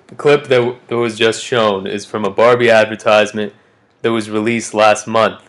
The clip that was just shown is from a Barbie advertisement that was released last month.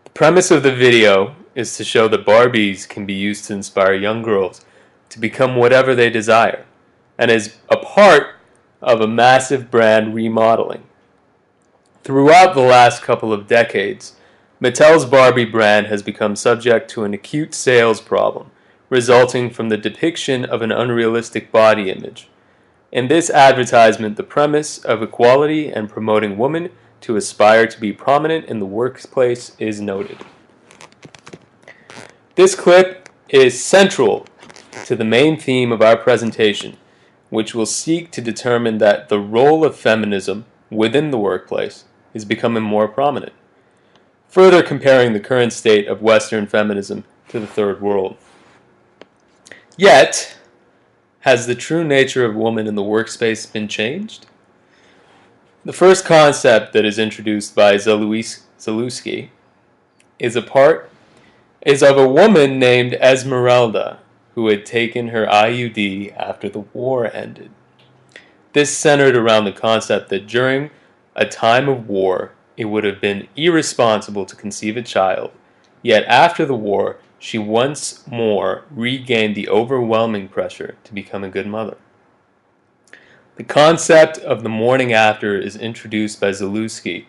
The premise of the video is to show that Barbies can be used to inspire young girls to become whatever they desire, and is a part of a massive brand remodeling. Throughout the last couple of decades, Mattel's Barbie brand has become subject to an acute sales problem, resulting from the depiction of an unrealistic body image. In this advertisement, the premise of equality and promoting women to aspire to be prominent in the workplace is noted. This clip is central to the main theme of our presentation, which will seek to determine that the role of feminism within the workplace is becoming more prominent, further comparing the current state of Western feminism to the Third World. Yet, has the true nature of woman in the workspace been changed? The first concept that is introduced by Zalewski is of a woman named Esmeralda who had taken her IUD after the war ended. This centered around the concept that during a time of war, it would have been irresponsible to conceive a child, yet after the war, she once more regained the overwhelming pressure to become a good mother. The concept of the morning after is introduced by Zalewski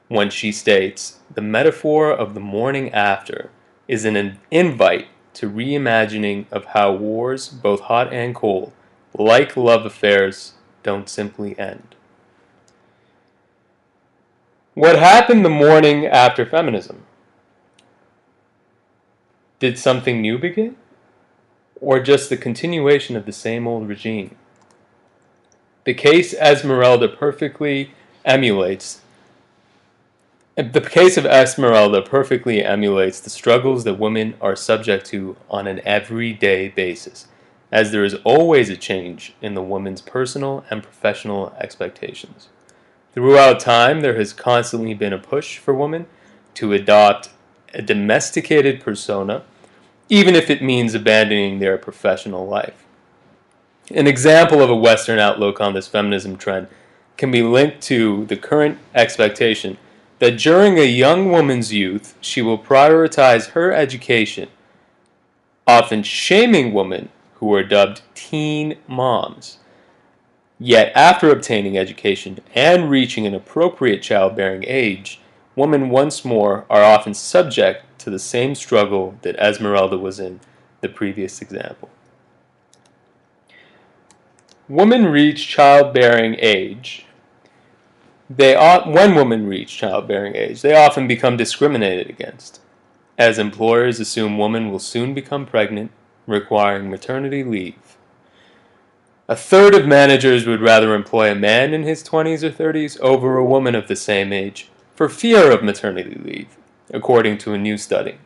when she states, "The metaphor of the morning after is an invite to reimagining of how wars, both hot and cold, like love affairs, don't simply end." What happened the morning after feminism? Did something new begin? Or just the continuation of the same old regime? The case of Esmeralda perfectly emulates the struggles that women are subject to on an everyday basis, as there is always a change in the woman's personal and professional expectations. Throughout time, there has constantly been a push for women to adopt a domesticated persona, even if it means abandoning their professional life. An example of a Western outlook on this feminism trend can be linked to the current expectation that during a young woman's youth, she will prioritize her education, often shaming women who are dubbed teen moms. Yet after obtaining education and reaching an appropriate childbearing age, women once more are often subject to the same struggle that Esmeralda was in the previous example. Women reach childbearing age. When women reach childbearing age, they often become discriminated against, as employers assume women will soon become pregnant, requiring maternity leave. A third of managers would rather employ a man in his 20s or 30s over a woman of the same age for fear of maternity leave, according to a new study.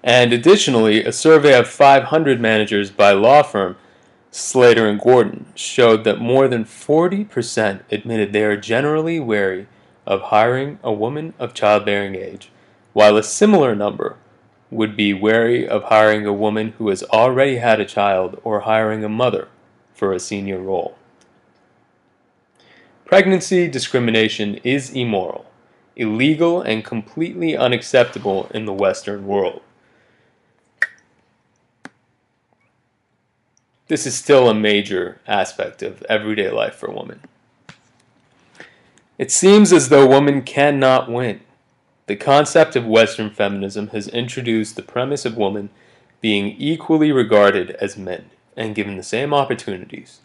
And additionally, a survey of 500 managers by law firm Slater and Gordon showed that more than 40% admitted they are generally wary of hiring a woman of childbearing age, while a similar number would be wary of hiring a woman who has already had a child or hiring a mother for a senior role. Pregnancy discrimination is immoral, illegal, and completely unacceptable in the Western world. This is still a major aspect of everyday life for women. It seems as though women cannot win. The concept of Western feminism has introduced the premise of women being equally regarded as men and given the same opportunities.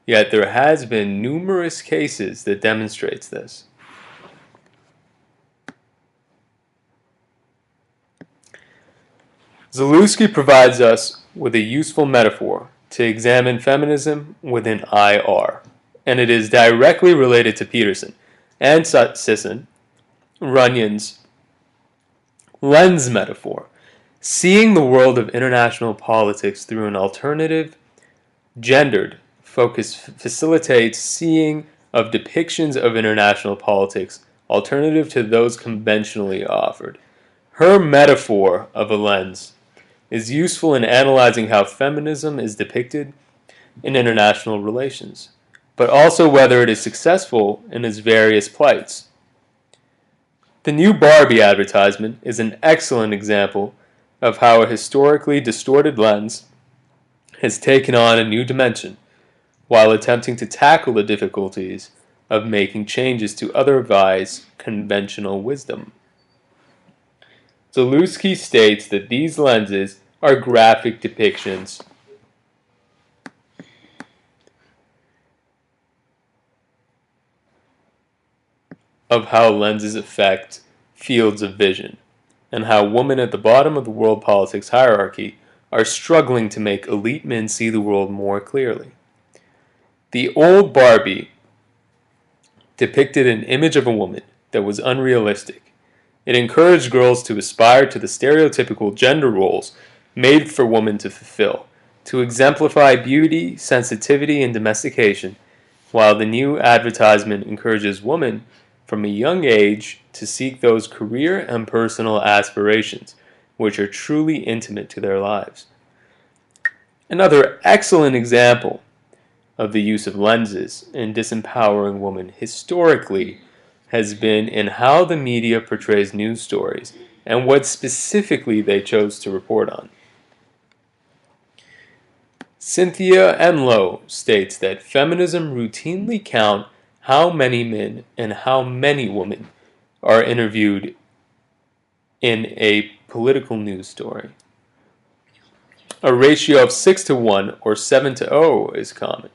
Yet there has been numerous cases that demonstrates this. Zalewski provides us with a useful metaphor to examine feminism within IR, and it is directly related to Peterson and Sisson, Runyon's lens metaphor, seeing the world of international politics through an alternative, gendered focus facilitates seeing of depictions of international politics alternative to those conventionally offered. Her metaphor of a lens is useful in analyzing how feminism is depicted in international relations, but also whether it is successful in its various plights. The new Barbie advertisement is an excellent example of how a historically distorted lens has taken on a new dimension while attempting to tackle the difficulties of making changes to otherwise conventional wisdom. Zalewski states that these lenses are graphic depictions of how lenses affect fields of vision, and how women at the bottom of the world politics hierarchy are struggling to make elite men see the world more clearly. The old Barbie depicted an image of a woman that was unrealistic. It encouraged girls to aspire to the stereotypical gender roles made for women to fulfill, to exemplify beauty, sensitivity, and domestication, while the new advertisement encourages women from a young age to seek those career and personal aspirations which are truly intimate to their lives. Another excellent example of the use of lenses in disempowering women historically has been in how the media portrays news stories and what specifically they chose to report on. Cynthia Enloe states that feminism routinely count how many men and how many women are interviewed in a political news story. A ratio of 6 to 1 or 7 to 0 is common.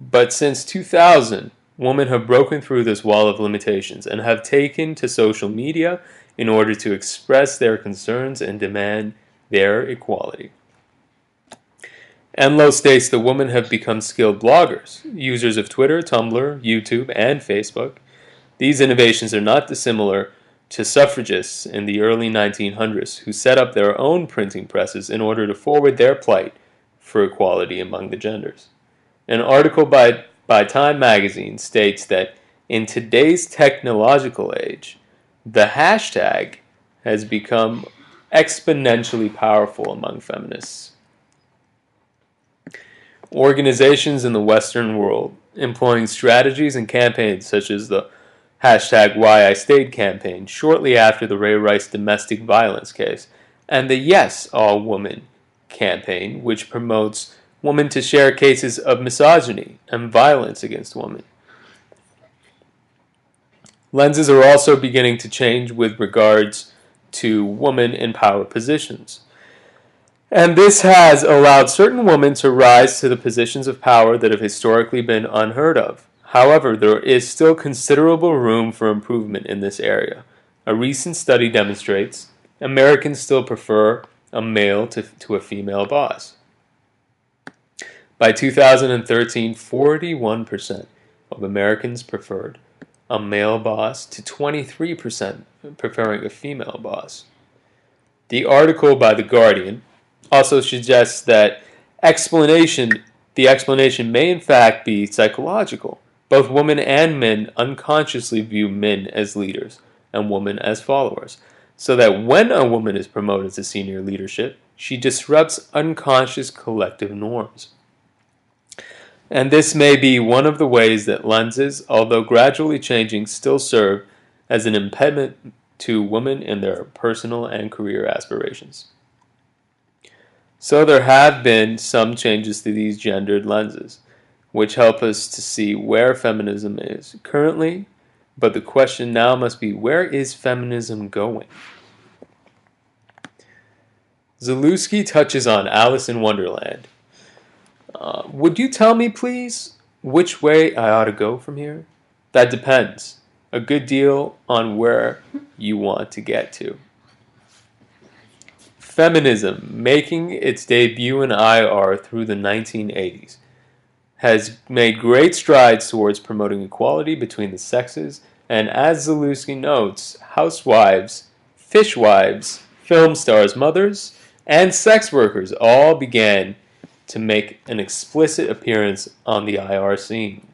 But since 2000, women have broken through this wall of limitations and have taken to social media in order to express their concerns and demand their equality. Enloe states that women have become skilled bloggers, users of Twitter, Tumblr, YouTube, and Facebook. These innovations are not dissimilar to suffragists in the early 1900s who set up their own printing presses in order to forward their plight for equality among the genders. An article by Time magazine states that in today's technological age, the hashtag has become exponentially powerful among feminists. Organizations in the Western world employing strategies and campaigns such as the hashtag Why I Stayed campaign shortly after the Ray Rice domestic violence case, and the Yes All Women campaign, which promotes women to share cases of misogyny and violence against women. Lenses are also beginning to change with regards to women in power positions. And this has allowed certain women to rise to the positions of power that have historically been unheard of. However, there is still considerable room for improvement in this area. A recent study demonstrates Americans still prefer a male to a female boss. By 2013, 41% of Americans preferred a male boss to 23% preferring a female boss. The article by The Guardian also suggests that the explanation may in fact be psychological. Both women and men unconsciously view men as leaders and women as followers, so that when a woman is promoted to senior leadership, she disrupts unconscious collective norms. And this may be one of the ways that lenses, although gradually changing, still serve as an impediment to women in their personal and career aspirations. So there have been some changes to these gendered lenses, which help us to see where feminism is currently, but the question now must be, where is feminism going? Zalewski touches on Alice in Wonderland. Would you tell me, please, which way I ought to go from here? That depends a good deal on where you want to get to. Feminism, making its debut in IR through the 1980s, has made great strides towards promoting equality between the sexes, and as Zalewski notes, housewives, fishwives, film stars, mothers, and sex workers all began to make an explicit appearance on the IR scene.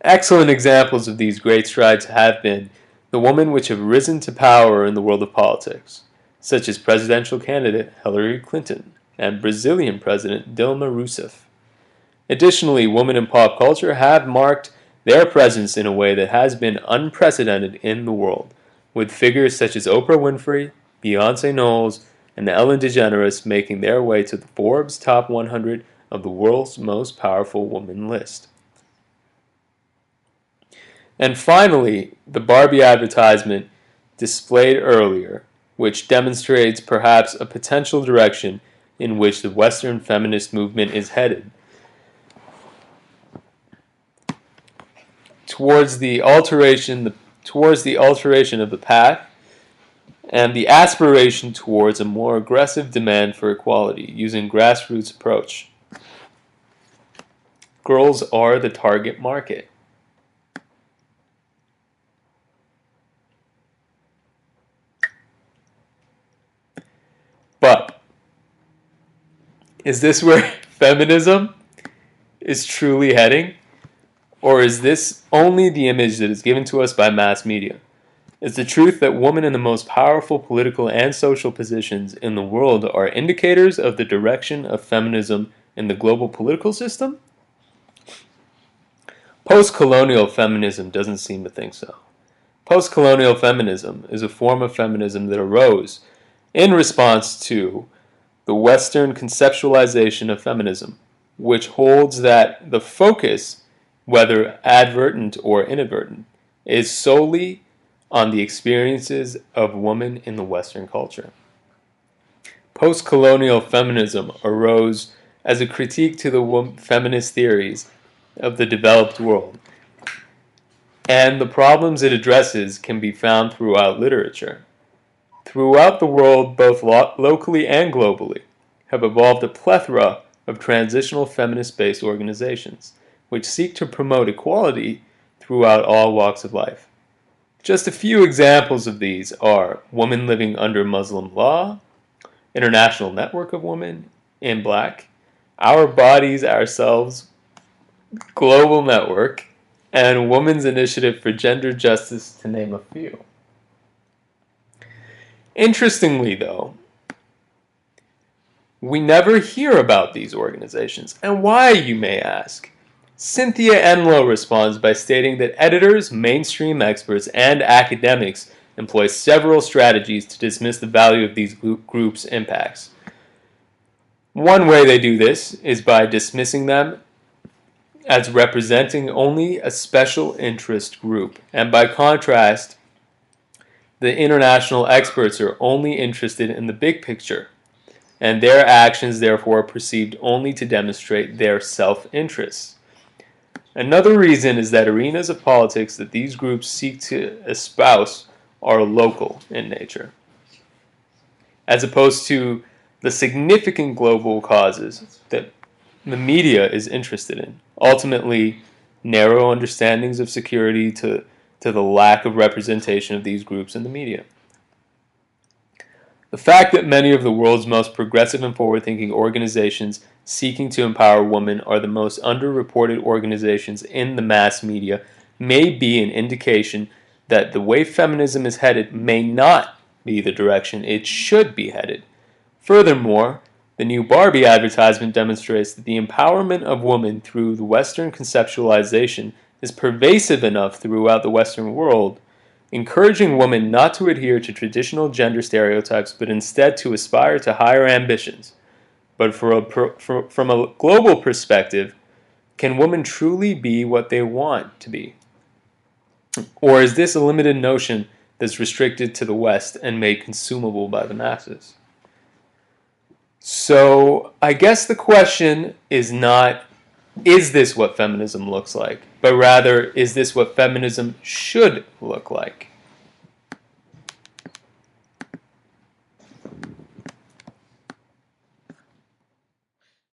Excellent examples of these great strides have been the women which have risen to power in the world of politics, such as presidential candidate Hillary Clinton and Brazilian President Dilma Rousseff. Additionally, women in pop culture have marked their presence in a way that has been unprecedented in the world, with figures such as Oprah Winfrey, Beyonce Knowles, and Ellen DeGeneres making their way to the Forbes Top 100 of the world's most powerful women list. And finally, the Barbie advertisement displayed earlier, which demonstrates perhaps a potential direction in which the Western feminist movement is headed, towards the alteration of the path and the aspiration towards a more aggressive demand for equality using grassroots approach. Girls are the target market. But is this where feminism is truly heading? Or is this only the image that is given to us by mass media? Is the truth that women in the most powerful political and social positions in the world are indicators of the direction of feminism in the global political system? Post-colonial feminism doesn't seem to think so. Post-colonial feminism is a form of feminism that arose in response to the Western conceptualization of feminism, which holds that the focus, whether advertent or inadvertent, is solely on the experiences of women in the Western culture. Post-colonial feminism arose as a critique to the feminist theories of the developed world, and the problems it addresses can be found throughout literature. Throughout the world, both locally and globally, have evolved a plethora of transitional feminist-based organizations, which seek to promote equality throughout all walks of life. Just a few examples of these are Women Living Under Muslim Law, International Network of Women in Black, Our Bodies, Ourselves, Global Network, and Women's Initiative for Gender Justice, to name a few. Interestingly, though, we never hear about these organizations. And why, you may ask? Cynthia Enlow responds by stating that editors, mainstream experts, and academics employ several strategies to dismiss the value of these groups' impacts. One way they do this is by dismissing them as representing only a special interest group, and by contrast, the international experts are only interested in the big picture, and their actions therefore are perceived only to demonstrate their self-interests. Another reason is that arenas of politics that these groups seek to espouse are local in nature, as opposed to the significant global causes that the media is interested in. Ultimately, narrow understandings of security to the lack of representation of these groups in the media. The fact that many of the world's most progressive and forward-thinking organizations seeking to empower women are the most underreported organizations in the mass media may be an indication that the way feminism is headed may not be the direction it should be headed. Furthermore, the new Barbie advertisement demonstrates that the empowerment of women through the Western conceptualization is pervasive enough throughout the Western world, encouraging women not to adhere to traditional gender stereotypes, but instead to aspire to higher ambitions. But from a global perspective, can women truly be what they want to be? Or is this a limited notion that's restricted to the West and made consumable by the masses? So I guess the question is not, is this what feminism looks like? But rather, is this what feminism should look like?